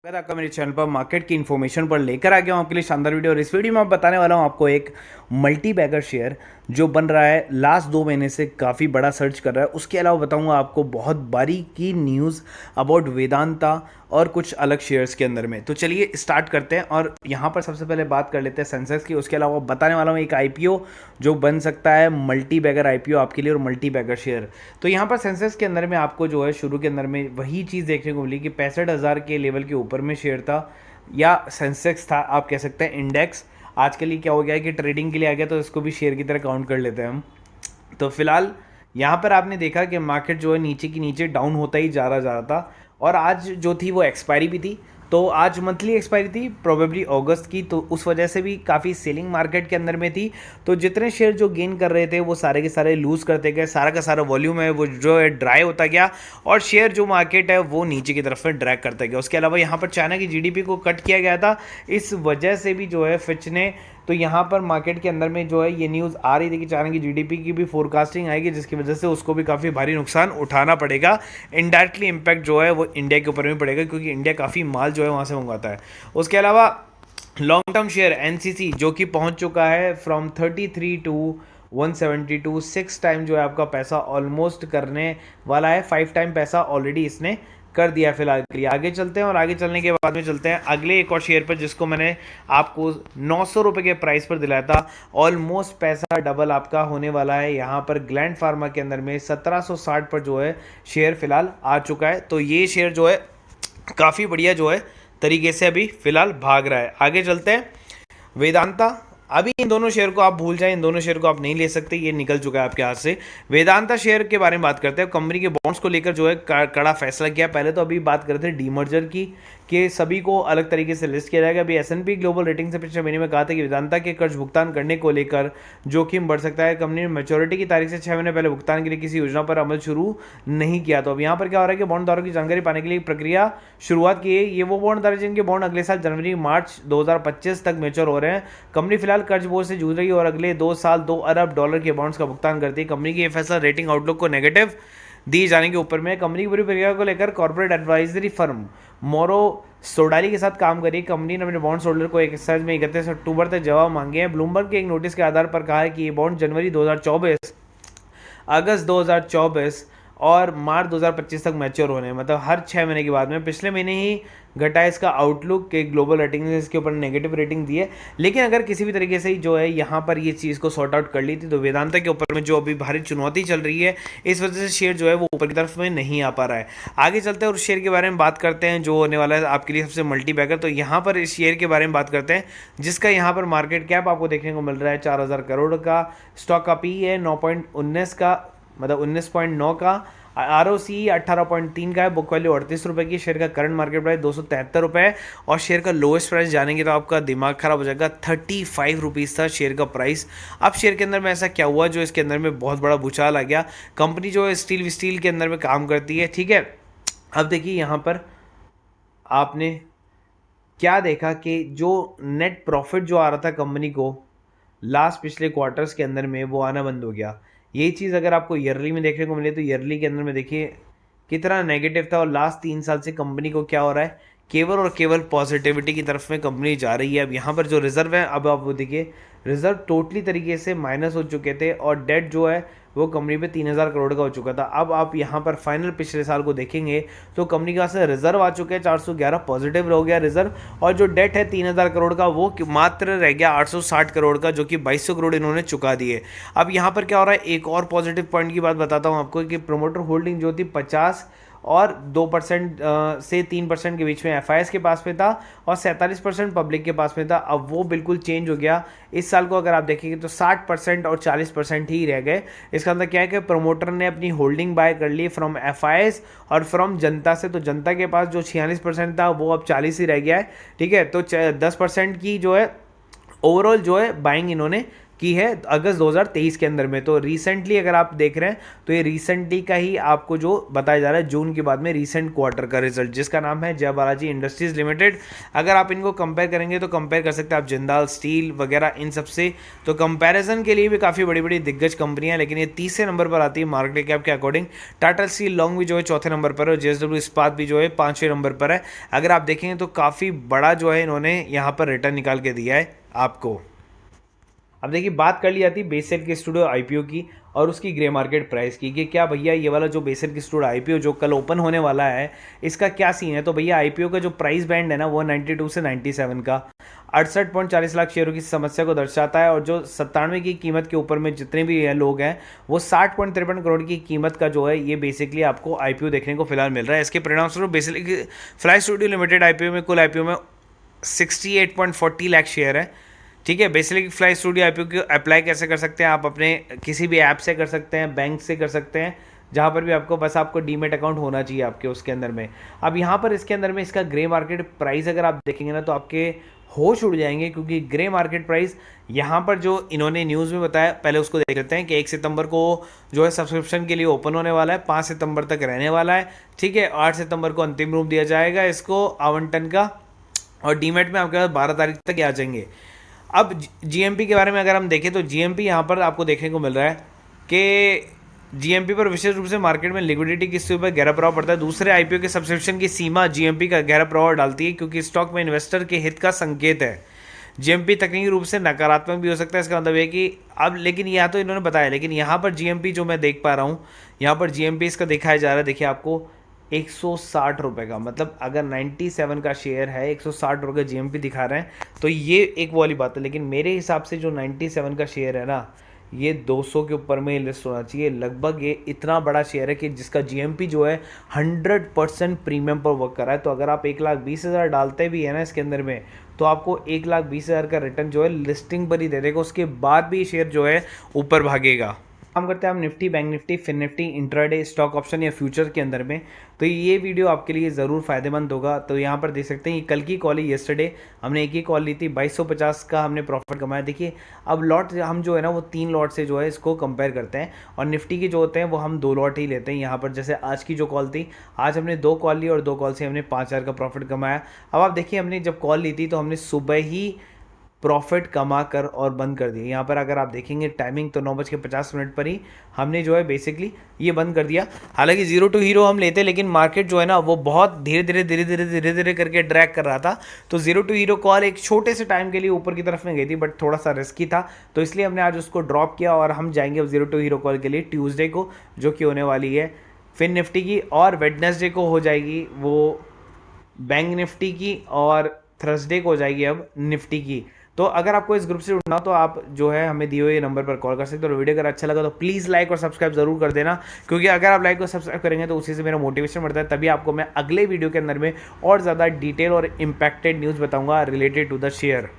अगर आपका मेरे चैनल पर मार्केट की इन्फॉर्मेशन पर लेकर आ गया हूँ आपके लिए शानदार वीडियो। और इस वीडियो में मैं बताने वाला हूँ आपको एक मल्टी बैगर शेयर जो बन रहा है लास्ट 2 महीने से काफ़ी बड़ा सर्च कर रहा है। उसके अलावा बताऊंगा आपको बहुत बारीकी न्यूज़ अबाउट वेदांता और कुछ अलग शेयर्स के अंदर में। तो चलिए स्टार्ट करते हैं और यहाँ पर सबसे पहले बात कर लेते हैं सेंसेक्स की। उसके अलावा बताने वाला हूँ एक आईपीओ जो बन सकता है मल्टी बैगर आईपीओ आपके लिए और मल्टी बैगर शेयर। तो यहाँ पर सेंसेक्स के अंदर में आपको जो है शुरू के अंदर में वही चीज़ देखने को मिली कि 65,000 के लेवल के ऊपर में शेयर था या सेंसेक्स था, आप कह सकते हैं इंडेक्स। आज के लिए क्या हो गया है कि ट्रेडिंग के लिए आ गया तो इसको भी शेयर की तरह काउंट कर लेते हैं हम। तो फिलहाल यहाँ पर आपने देखा कि मार्केट जो है नीचे की नीचे डाउन होता ही जा रहा था और आज जो थी वो एक्सपायरी भी थी। तो आज मंथली एक्सपायरी थी प्रोबेबली अगस्त की, तो उस वजह से भी काफ़ी सेलिंग मार्केट के अंदर में थी। तो जितने शेयर जो गेन कर रहे थे वो सारे के सारे लूज़ करते गए, सारा का सारा वॉल्यूम है वो जो है ड्राई होता गया और शेयर जो मार्केट है वो नीचे की तरफ में ड्रैग करता गया। उसके अलावा यहाँ पर चाइना की जीडीपी को कट किया गया था, इस वजह से भी जो है फिच ने, तो यहाँ पर मार्केट के अंदर में जो है ये न्यूज़ आ रही थी कि चाइना की जीडीपी की भी फोरकास्टिंग आएगी, जिसकी वजह से उसको भी काफ़ी भारी नुकसान उठाना पड़ेगा। इनडायरेक्टली इम्पैक्ट जो है वो इंडिया के ऊपर भी पड़ेगा क्योंकि इंडिया काफ़ी माल जो है वहाँ से मंगवाता है। उसके अलावा लॉन्ग टर्म शेयर एनसीसी जो कि पहुँच चुका है फ्रॉम 33 टू 172, 6 टाइम जो है आपका पैसा ऑलमोस्ट करने वाला है। 5 टाइम पैसा ऑलरेडी इसने कर दिया फिलहाल के लिए। आगे चलते हैं और आगे चलने के बाद में चलते हैं अगले एक और शेयर पर जिसको मैंने आपको 900 रुपये के प्राइस पर दिलाया था। ऑलमोस्ट पैसा डबल आपका होने वाला है। यहाँ पर ग्लैंड फार्मा के अंदर में 1760 पर जो है शेयर फिलहाल आ चुका है। तो ये शेयर जो है काफ़ी बढ़िया जो है तरीके से अभी फिलहाल भाग रहा है। आगे चलते हैं वेदांता। अभी इन दोनों शेयर को आप भूल जाएं, इन दोनों शेयर को आप नहीं ले सकते, ये निकल चुका है आपके हाथ से। वेदांता शेयर के बारे में बात करते हैं। कंपनी के बॉन्ड्स को लेकर जो है कड़ा फैसला किया। पहले तो अभी बात करते हैं डीमर्जर की कि सभी को अलग तरीके से लिस्ट किया जाएगा। अभी S&P ग्लोबल रेटिंग से पिछले महीने में कहा था कि वेदांता के कर्ज भुगतान करने को लेकर जोखिम बढ़ सकता है। कंपनी ने मैच्योरिटी की तारीख से 6 महीने पहले भुगतान के लिए किसी योजना पर अमल शुरू नहीं किया। तो अब यहाँ पर क्या हो रहा है कि बॉन्डधारकों की जानकारी पाने के लिए प्रक्रिया शुरुआत की है। ये वो बॉन्डधारक जिनके बॉन्ड अगले साल जनवरी मार्च 2025 तक मैच्योर हो रहे हैं। कंपनी फिलहाल कर्ज बोझ से जूझ रही है और अगले 2 साल $2 अरब के बॉन्ड्स का भुगतान करती है। कंपनी की यह फैसला रेटिंग आउटलुक को नेगेटिव दी जाने के ऊपर में। कंपनी की पूरी प्रक्रिया को लेकर कॉर्पोरेट एडवाइजरी फर्म मोरो सोडाली के साथ काम करी। कंपनी ने अपने बॉन्ड होल्डर को एक एक्सरसाइज में 31 अक्टूबर तक जवाब मांगे हैं। ब्लूमबर्ग के एक नोटिस के आधार पर कहा है कि ये बॉन्ड जनवरी 2024, अगस्त 2024 और मार्च 2025 तक मैच्योर होने हैं, मतलब हर 6 महीने के बाद में। पिछले महीने ही घटा इसका आउटलुक के ग्लोबल रेटिंग ने इसके ऊपर नेगेटिव रेटिंग दी है। लेकिन अगर किसी भी तरीके से जो है यहाँ पर ये चीज़ को सॉर्ट आउट कर ली थी तो वेदांता के ऊपर में जो अभी भारी चुनौती चल रही है, इस वजह से शेयर जो है वो ऊपर की तरफ में नहीं आ पा रहा है। आगे चलते हैं और शेयर के बारे में बात करते हैं जो होने वाला है आपके लिए सबसे मल्टी बैगर। तो यहाँ पर इस शेयर के बारे में बात करते हैं जिसका यहाँ पर मार्केट कैप आपको देखने को मिल रहा है 4,000 करोड़ का। स्टॉक का पी है 9.19 का, मतलब 19.9 का। ROC 18.3 का है। बुक वैल्यू 38 रुपये की। शेयर का करंट मार्केट प्राइस 273 रुपये है और शेयर का लोएस्ट प्राइस जानेंगे तो आपका दिमाग खराब हो जाएगा। 35 रुपीज़ था शेयर का प्राइस। अब शेयर के अंदर में ऐसा क्या हुआ जो इसके अंदर में बहुत बड़ा भूचाल आ गया। कंपनी जो है स्टील के अंदर में काम करती है, ठीक है। अब देखिए यहाँ पर आपने क्या देखा कि जो नेट प्रॉफिट जो आ रहा था कंपनी को लास्ट पिछले क्वार्टर्स के अंदर में वो आना बंद हो गया। यही चीज़ अगर आपको ईयरली में देखने को मिले तो ईयरली के अंदर में देखिए कितना नेगेटिव था और लास्ट 3 साल से कंपनी को क्या हो रहा है, केवल और केवल पॉजिटिविटी की तरफ में कंपनी जा रही है। अब यहाँ पर जो रिजर्व है, अब आप वो देखिए रिजर्व टोटली तरीके से माइनस हो चुके थे और डेट जो है वो कंपनी पे 3,000 करोड़ का हो चुका था। अब आप यहाँ पर फाइनल पिछले साल को देखेंगे तो कंपनी के पास रिजर्व आ चुके हैं 411, पॉजिटिव हो गया रिजर्व, और जो डेट है 3,000 करोड़ का वो मात्र रह गया 860 करोड़ का, जो कि 2200 करोड़ इन्होंने चुका दिए। अब यहाँ पर क्या हो रहा है, एक और पॉजिटिव पॉइंट की बात बताता हूँ आपको कि प्रोमोटर होल्डिंग जो थी 50 और 2% से 3% के बीच में FIS के पास में था और 47% पब्लिक के पास में था। अब वो बिल्कुल चेंज हो गया। इस साल को अगर आप देखेंगे तो 60% और 40% ही रह गए। इसका अंदर क्या है कि प्रमोटर ने अपनी होल्डिंग बाय कर ली फ्रॉम FIS और फ्रॉम जनता से। तो जनता के पास जो 46% था वो अब 40 ही रह गया है, ठीक है। तो 10% की जो है ओवरऑल जो है बाइंग इन्होंने की है अगस्त 2023 के अंदर में। तो रिसेंटली अगर आप देख रहे हैं तो ये रिसेंटली का ही आपको जो बताया जा रहा है जून के बाद में रिसेंट क्वार्टर का रिजल्ट, जिसका नाम है जय बालाजी इंडस्ट्रीज लिमिटेड। अगर आप इनको कंपेयर करेंगे तो कंपेयर कर सकते हैं आप जिंदाल स्टील वगैरह इन सब से। तो कंपैरिजन के लिए भी काफ़ी बड़ी बड़ी दिग्गज कंपनियां, लेकिन ये तीसरे नंबर पर आती है मार्केट कैप के अकॉर्डिंग। टाटा स्टील लॉन्ग भी जो है चौथे नंबर पर है और जेएसडब्ल्यू इस्पात भी जो है 5वें नंबर पर है। अगर आप देखेंगे तो काफ़ी बड़ा जो है इन्होंने यहाँ पर रिटर्न निकाल के दिया है आपको। अब देखिए बात कर ली जाती है बेसल के स्टूडियो आईपीओ की और उसकी ग्रे मार्केट प्राइस की कि क्या भैया ये वाला जो बेसल के स्टूडियो आईपीओ जो कल ओपन होने वाला है इसका क्या सीन है। तो भैया आईपीओ का जो प्राइस बैंड है ना वो 92 से 97 का 68.40 लाख शेयरों की समस्या को दर्शाता है। और जो 97 की कीमत के ऊपर में जितने भी लोग हैं वो 60.53 करोड़ की कीमत का जो है ये बेसिकली आपको आईपीओ देखने को फिलहाल मिल रहा है। इसके परिणाम स्वरूप basically fly studio limited IPO में कुल आईपीओ में 68.40 लाख शेयर है। ठीक है, बेसिकली फ्लाई स्टूडियो आईपीओ को अप्लाई कैसे कर सकते हैं आप, अपने किसी भी ऐप से कर सकते हैं, बैंक से कर सकते हैं, जहाँ पर भी आपको बस आपको डीमेट अकाउंट होना चाहिए आपके उसके अंदर में। अब यहाँ पर इसके अंदर में इसका ग्रे मार्केट प्राइस अगर आप देखेंगे ना तो आपके होश उड़ जाएंगे, क्योंकि ग्रे मार्केट प्राइस यहाँ पर जो इन्होंने न्यूज़ में बताया पहले उसको देख लेते हैं कि 1 सितंबर को जो है सब्सक्रिप्शन के लिए ओपन होने वाला है, 5 सितंबर तक रहने वाला है। ठीक है, 8 सितंबर को अंतिम रूप दिया जाएगा इसको आवंटन का और डीमेट में आपके पास 12 तारीख तक आ जाएंगे। अब जीएमपी के बारे में अगर हम देखें तो जीएमपी यहाँ पर आपको देखने को मिल रहा है कि जीएमपी पर विशेष रूप से मार्केट में लिक्विडिटी की स्थिति पर गहरा प्रभाव पड़ता है। दूसरे आईपीओ के सब्सक्रिप्शन की सीमा जीएमपी का गहरा प्रभाव डालती है, क्योंकि स्टॉक में इन्वेस्टर के हित का संकेत है। जीएमपी तकनीकी रूप से नकारात्मक भी हो सकता है, इसका मतलब है कि अब लेकिन यहाँ तो इन्होंने बताया, लेकिन यहाँ पर जीएमपी जो मैं देख पा रहा हूँ यहाँ पर जीएमपी इसका दिखाया जा रहा है, देखिए आपको 160 रुपये का, मतलब अगर 97 का शेयर है 160 रुपये जीएमपी दिखा रहे हैं तो ये एक वाली बात है। लेकिन मेरे हिसाब से जो 97 का शेयर है ना ये 200 के ऊपर में लिस्ट होना चाहिए। लगभग ये इतना बड़ा शेयर है कि जिसका जीएमपी जो है 100% प्रीमियम पर वर्क कर रहा है। तो अगर आप 1,20,000 डालते भी है ना इसके अंदर में तो आपको 1,20,000 का रिटर्न जो है लिस्टिंग पर ही दे देगा, उसके बाद भी शेयर जो है ऊपर भागेगा। काम करते हैं हम Nifty, bank Nifty, fin Nifty, intraday, stock option या फ्यूचर के अंदर में। तो ये वीडियो आपके लिए ज़रूर फायदेमंद होगा। तो यहाँ पर देख सकते हैं ये कल की कॉल है, येस्टरडे हमने एक ही कॉल ली थी, 2250 का हमने प्रॉफिट कमाया। देखिए अब लॉट हम जो है ना वो 3 लॉट से जो है इसको कंपेयर करते हैं और निफ्टी की जो होते हैं वो हम 2 लॉट ही लेते हैं। यहाँ पर जैसे आज की जो कॉल थी, आज हमने 2 कॉल ली और 2 कॉल से हमने 5000 का प्रॉफिट कमाया। अब आप देखिए हमने जब कॉल ली थी तो हमने सुबह ही प्रॉफिट कमा कर और बंद कर दिया। यहाँ पर अगर आप देखेंगे टाइमिंग तो 9:50 पर ही हमने जो है बेसिकली ये बंद कर दिया। हालांकि 0 टू हीरो हम लेते, लेकिन मार्केट जो है ना वो बहुत धीरे धीरे करके ड्रैग कर रहा था। तो 0 टू हीरो कॉल एक छोटे से टाइम के लिए ऊपर की तरफ में गई थी, बट थोड़ा सा रिस्की था, तो इसलिए हमने आज उसको ड्रॉप किया और हम जाएंगे अब 0 टू हीरो कॉल के लिए ट्यूसडे को, जो कि होने वाली है फिन निफ्टी की, और वेडनेसडे को हो जाएगी वो बैंक निफ्टी की, और थर्सडे को हो जाएगी अब निफ्टी की। तो अगर आपको इस ग्रुप से जुड़ना हो तो आप जो है हमें दिए हुए नंबर पर कॉल कर सकते हो। और वीडियो अगर अच्छा लगा तो प्लीज़ लाइक और सब्सक्राइब जरूर कर देना, क्योंकि अगर आप लाइक और सब्सक्राइब करेंगे तो उसी से मेरा मोटिवेशन बढ़ता है, तभी आपको मैं अगले वीडियो के अंदर में और ज़्यादा डिटेल और इम्पैक्टेड न्यूज़ बताऊंगा रिलेटेड टू द शेयर।